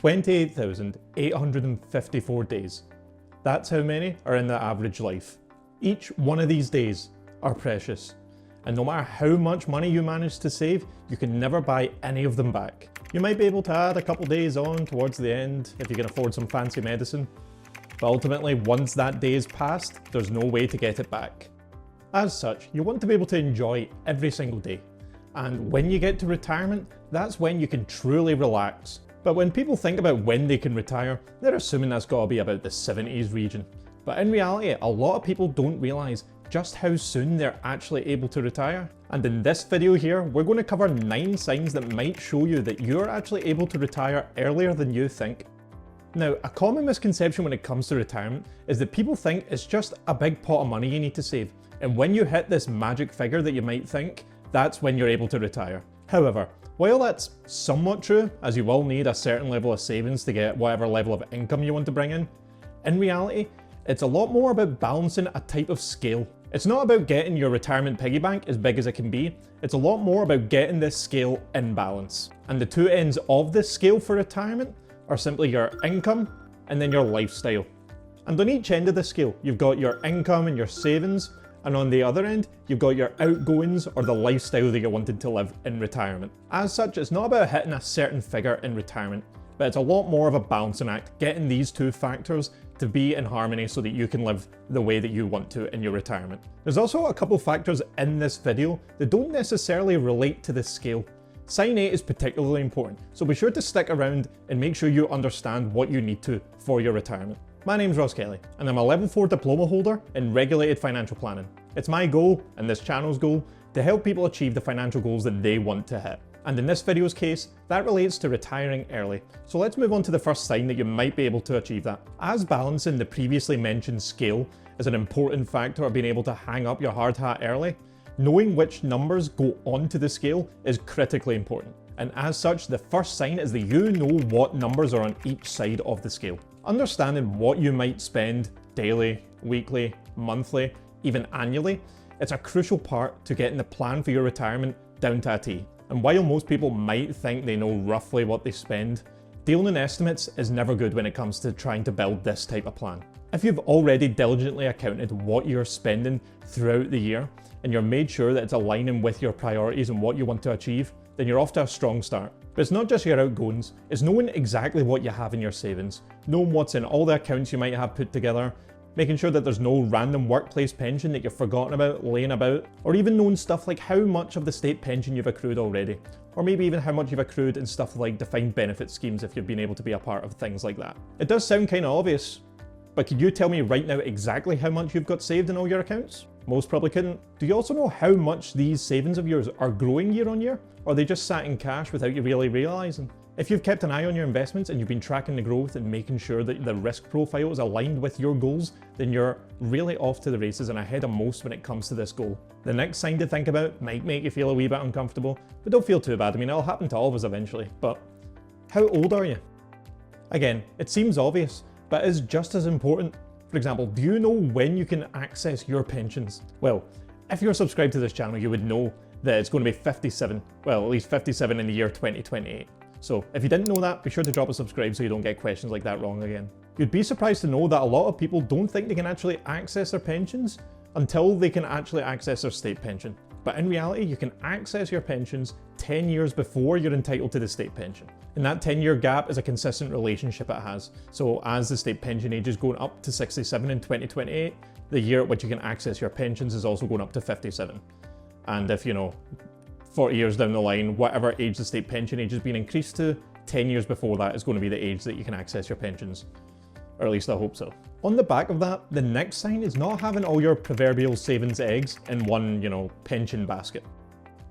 28,854 days. That's how many are in the average life. Each one of these days are precious. And no matter how much money you manage to save, you can never buy any of them back. You might be able to add a couple days on towards the end if you can afford some fancy medicine, but ultimately once that day is passed, there's no way to get it back. As such, you want to be able to enjoy every single day. And when you get to retirement, that's when you can truly relax. But when people think about when they can retire, they're assuming that's gotta be about the 70s region. But in reality, a lot of people don't realise just how soon they're actually able to retire. And in this video here, we're going to cover 9 signs that might show you that you're actually able to retire earlier than you think. Now, a common misconception when it comes to retirement is that people think it's just a big pot of money you need to save. And when you hit this magic figure that you might think, that's when you're able to retire. However, while that's somewhat true, as you will need a certain level of savings to get whatever level of income you want to bring in reality, it's a lot more about balancing a type of scale. It's not about getting your retirement piggy bank as big as it can be, it's a lot more about getting this scale in balance. And the two ends of this scale for retirement are simply your income and then your lifestyle. And on each end of the scale, you've got your income and your savings, and on the other end, you've got your outgoings or the lifestyle that you're wanting to live in retirement. As such, it's not about hitting a certain figure in retirement, but it's a lot more of a balancing act, getting these two factors to be in harmony so that you can live the way that you want to in your retirement. There's also a couple factors in this video that don't necessarily relate to this scale. Sign 8 is particularly important, so be sure to stick around and make sure you understand what you need to for your retirement. My name's Ross Kelly, and I'm a level 4 diploma holder in regulated financial planning. It's my goal, and this channel's goal, to help people achieve the financial goals that they want to hit. And in this video's case, that relates to retiring early. So let's move on to the first sign that you might be able to achieve that. As balancing the previously mentioned scale is an important factor of being able to hang up your hard hat early, knowing which numbers go onto the scale is critically important. And as such, the first sign is that you know what numbers are on each side of the scale. Understanding what you might spend daily, weekly, monthly, even annually, it's a crucial part to getting the plan for your retirement down to a T. And while most people might think they know roughly what they spend, dealing in estimates is never good when it comes to trying to build this type of plan. If you've already diligently accounted what you're spending throughout the year, and you're made sure that it's aligning with your priorities and what you want to achieve, then you're off to a strong start. But it's not just your outgoings, it's knowing exactly what you have in your savings, knowing what's in all the accounts you might have put together, making sure that there's no random workplace pension that you've forgotten about, laying about, or even knowing stuff like how much of the state pension you've accrued already, or maybe even how much you've accrued in stuff like defined benefit schemes if you've been able to be a part of things like that. It does sound kind of obvious, but could you tell me right now exactly how much you've got saved in all your accounts? Most probably couldn't. Do you also know how much these savings of yours are growing year on year? Or are they just sat in cash without you really realising? If you've kept an eye on your investments and you've been tracking the growth and making sure that the risk profile is aligned with your goals, then you're really off to the races and ahead of most when it comes to this goal. The next sign to think about might make you feel a wee bit uncomfortable, but don't feel too bad. I mean, it'll happen to all of us eventually. But how old are you? Again, it seems obvious, but it's just as important. For example, do you know when you can access your pensions? Well, if you're subscribed to this channel, you would know that it's going to be 57, well, at least 57 in the year 2028. So if you didn't know that, be sure to drop a subscribe so you don't get questions like that wrong again. You'd be surprised to know that a lot of people don't think they can actually access their pensions until they can actually access their state pension. But in reality, you can access your pensions 10 years before you're entitled to the state pension. And that 10-year gap is a consistent relationship it has. So as the state pension age is going up to 67 in 2028, the year at which you can access your pensions is also going up to 57. And if, 40 years down the line, whatever age the state pension age has been increased to, 10 years before that is going to be the age that you can access your pensions. Or at least I hope so. On the back of that, the next sign is not having all your proverbial savings eggs in one, pension basket.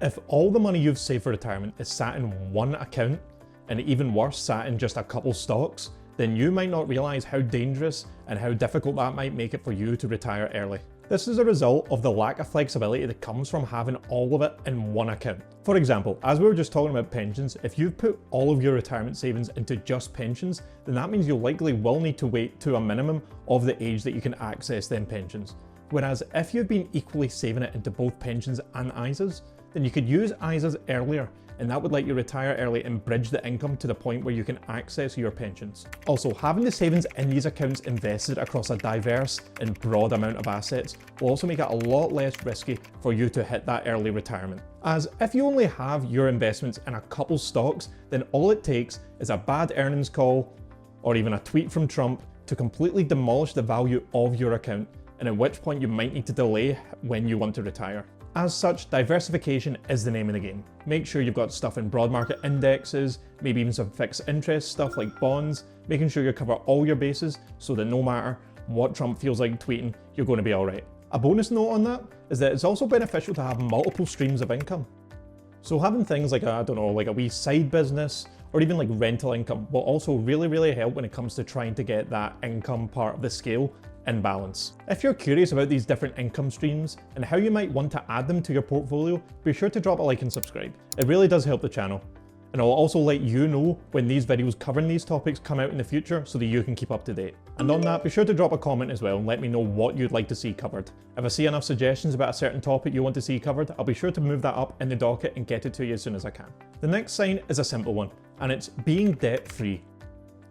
If all the money you've saved for retirement is sat in one account, and even worse, sat in just a couple stocks, then you might not realise how dangerous and how difficult that might make it for you to retire early. This is a result of the lack of flexibility that comes from having all of it in one account. For example, as we were just talking about pensions, if you've put all of your retirement savings into just pensions, then that means you likely will need to wait to a minimum of the age that you can access them pensions. Whereas if you've been equally saving it into both pensions and ISAs, then you could use ISAs earlier and that would let you retire early and bridge the income to the point where you can access your pensions. Also, having the savings in these accounts invested across a diverse and broad amount of assets will also make it a lot less risky for you to hit that early retirement. As if you only have your investments in a couple stocks, then all it takes is a bad earnings call or even a tweet from Trump to completely demolish the value of your account, and at which point you might need to delay when you want to retire. As such, diversification is the name of the game. Make sure you've got stuff in broad market indexes, maybe even some fixed interest stuff like bonds, making sure you cover all your bases so that no matter what Trump feels like tweeting, you're going to be alright. A bonus note on that is that it's also beneficial to have multiple streams of income. So having things like like a wee side business or even like rental income will also really help when it comes to trying to get that income part of the scale in balance. If you're curious about these different income streams and how you might want to add them to your portfolio, be sure to drop a like and subscribe. It really does help the channel. And I'll also let you know when these videos covering these topics come out in the future so that you can keep up to date. And on that, be sure to drop a comment as well and let me know what you'd like to see covered. If I see enough suggestions about a certain topic you want to see covered, I'll be sure to move that up in the docket and get it to you as soon as I can. The next sign is a simple one, and it's being debt-free.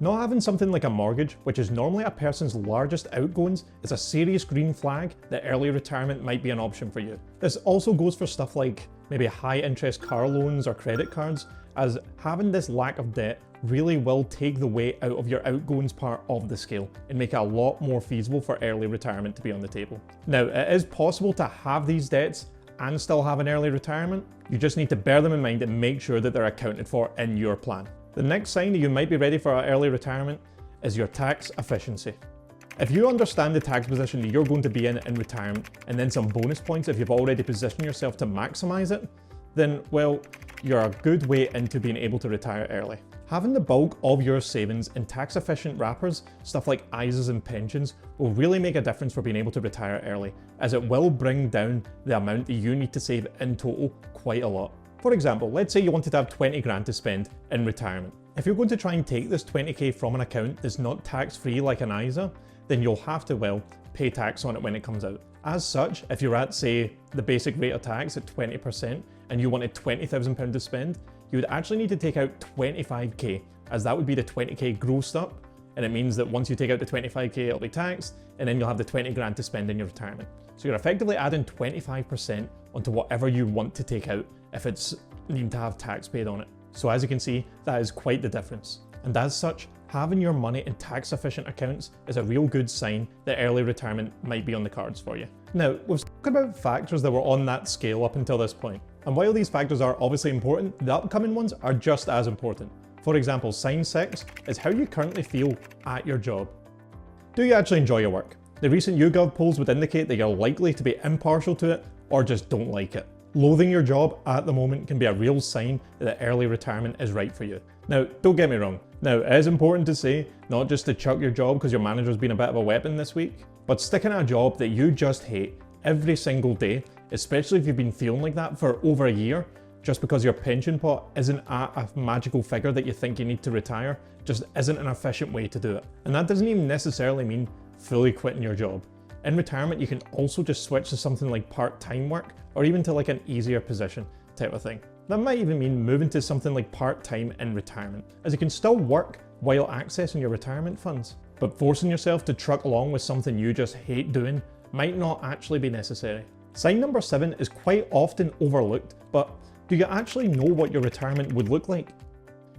Not having something like a mortgage, which is normally a person's largest outgoings, is a serious green flag that early retirement might be an option for you. This also goes for stuff like maybe high interest car loans or credit cards, as having this lack of debt really will take the weight out of your outgoings part of the scale and make it a lot more feasible for early retirement to be on the table. Now, it is possible to have these debts and still have an early retirement. You just need to bear them in mind and make sure that they're accounted for in your plan. The next sign that you might be ready for an early retirement is your tax efficiency. If you understand the tax position that you're going to be in retirement, and then some bonus points if you've already positioned yourself to maximize it, then, well, you're a good way into being able to retire early. Having the bulk of your savings in tax-efficient wrappers, stuff like ISAs and pensions, will really make a difference for being able to retire early, as it will bring down the amount that you need to save in total quite a lot. For example, let's say you wanted to have 20 grand to spend in retirement. If you're going to try and take this 20k from an account that's not tax-free like an ISA, then you'll have to, well, pay tax on it when it comes out. As such, if you're at, say, the basic rate of tax at 20% and you wanted £20,000 to spend, you would actually need to take out 25k, as that would be the 20k grossed up, and it means that once you take out the 25k, it'll be taxed, and then you'll have the 20 grand to spend in your retirement. So you're effectively adding 25% onto whatever you want to take out if it's needing to have tax paid on it. So as you can see, that is quite the difference. And as such, having your money in tax-efficient accounts is a real good sign that early retirement might be on the cards for you. Now, we've spoken about factors that were on that scale up until this point. And while these factors are obviously important, the upcoming ones are just as important. For example, sign 6 is how you currently feel at your job. Do you actually enjoy your work? The recent YouGov polls would indicate that you're likely to be impartial to it or just don't like it. Loathing your job at the moment can be a real sign that early retirement is right for you. Now, don't get me wrong. Now, it is important to say, not just to chuck your job because your manager's been a bit of a weapon this week, but sticking at a job that you just hate every single day, especially if you've been feeling like that for over a year, just because your pension pot isn't at a magical figure that you think you need to retire, just isn't an efficient way to do it. And that doesn't even necessarily mean fully quitting your job. In retirement, you can also just switch to something like part-time work, or even to like an easier position type of thing. That might even mean moving to something like part-time in retirement, as you can still work while accessing your retirement funds. But forcing yourself to truck along with something you just hate doing might not actually be necessary. Sign number 7 is quite often overlooked, but do you actually know what your retirement would look like?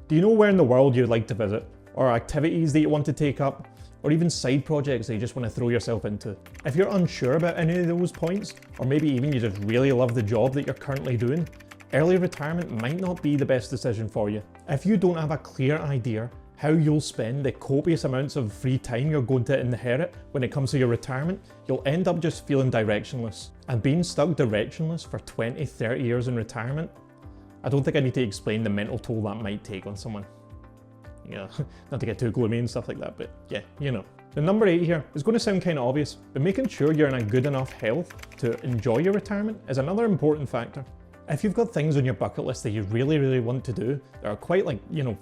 Do you know where in the world you'd like to visit, or activities that you want to take up, or even side projects that you just want to throw yourself into? If you're unsure about any of those points, or maybe even you just really love the job that you're currently doing, early retirement might not be the best decision for you. If you don't have a clear idea how you'll spend the copious amounts of free time you're going to inherit when it comes to your retirement, you'll end up just feeling directionless. And being stuck directionless for 20, 30 years in retirement, I don't think I need to explain the mental toll that might take on someone. Yeah, not to get too gloomy and stuff like that, but yeah, you know. The number 8 here is going to sound kind of obvious, but making sure you're in a good enough health to enjoy your retirement is another important factor. If you've got things on your bucket list that you really want to do that are quite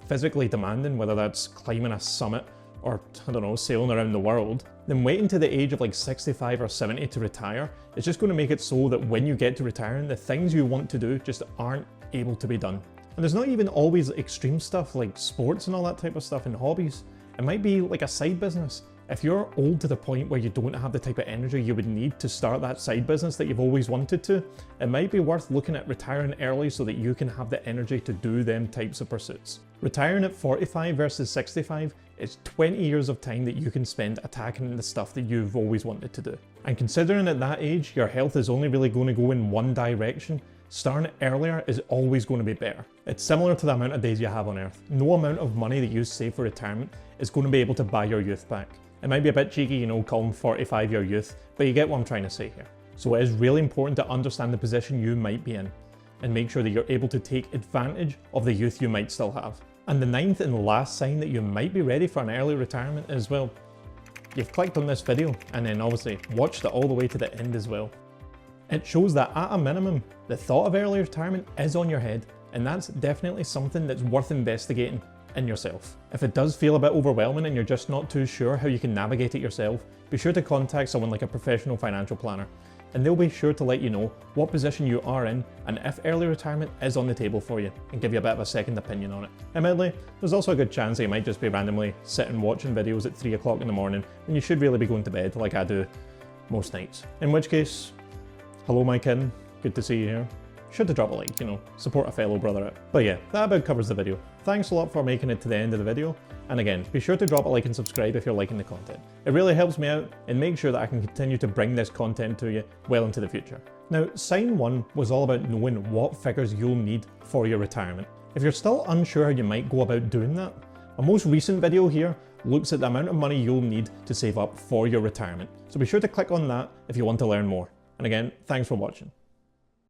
physically demanding, whether that's climbing a summit or, I don't know, sailing around the world, then waiting to the age of 65 or 70 to retire is just going to make it so that when you get to retiring, the things you want to do just aren't able to be done. And there's not even always extreme stuff like sports and all that type of stuff and hobbies. It might be like a side business. If you're old to the point where you don't have the type of energy you would need to start that side business that you've always wanted to, it might be worth looking at retiring early so that you can have the energy to do them types of pursuits. Retiring at 45 versus 65 is 20 years of time that you can spend attacking the stuff that you've always wanted to do. And considering at that age, your health is only really going to go in one direction, starting earlier is always going to be better. It's similar to the amount of days you have on earth. No amount of money that you save for retirement is going to be able to buy your youth back. It might be a bit cheeky, calling 45 your youth, but you get what I'm trying to say here. So it is really important to understand the position you might be in and make sure that you're able to take advantage of the youth you might still have. And the ninth and last sign that you might be ready for an early retirement is, well, you've clicked on this video and then obviously watched it all the way to the end as well. It shows that at a minimum, the thought of early retirement is on your head, and that's definitely something that's worth investigating in yourself. If it does feel a bit overwhelming and you're just not too sure how you can navigate it yourself, be sure to contact someone like a professional financial planner, and they'll be sure to let you know what position you are in and if early retirement is on the table for you, and give you a bit of a second opinion on it. Admittedly, there's also a good chance that you might just be randomly sitting watching videos at 3 o'clock in the morning when you should really be going to bed like I do most nights. In which case, hello my kin, good to see you here. Sure to drop a like, support a fellow brother out. But yeah, that about covers the video. Thanks a lot for making it to the end of the video. And again, be sure to drop a like and subscribe if you're liking the content. It really helps me out and makes sure that I can continue to bring this content to you well into the future. Now, sign 1 was all about knowing what figures you'll need for your retirement. If you're still unsure how you might go about doing that, a most recent video here looks at the amount of money you'll need to save up for your retirement. So be sure to click on that if you want to learn more. And again, thanks for watching.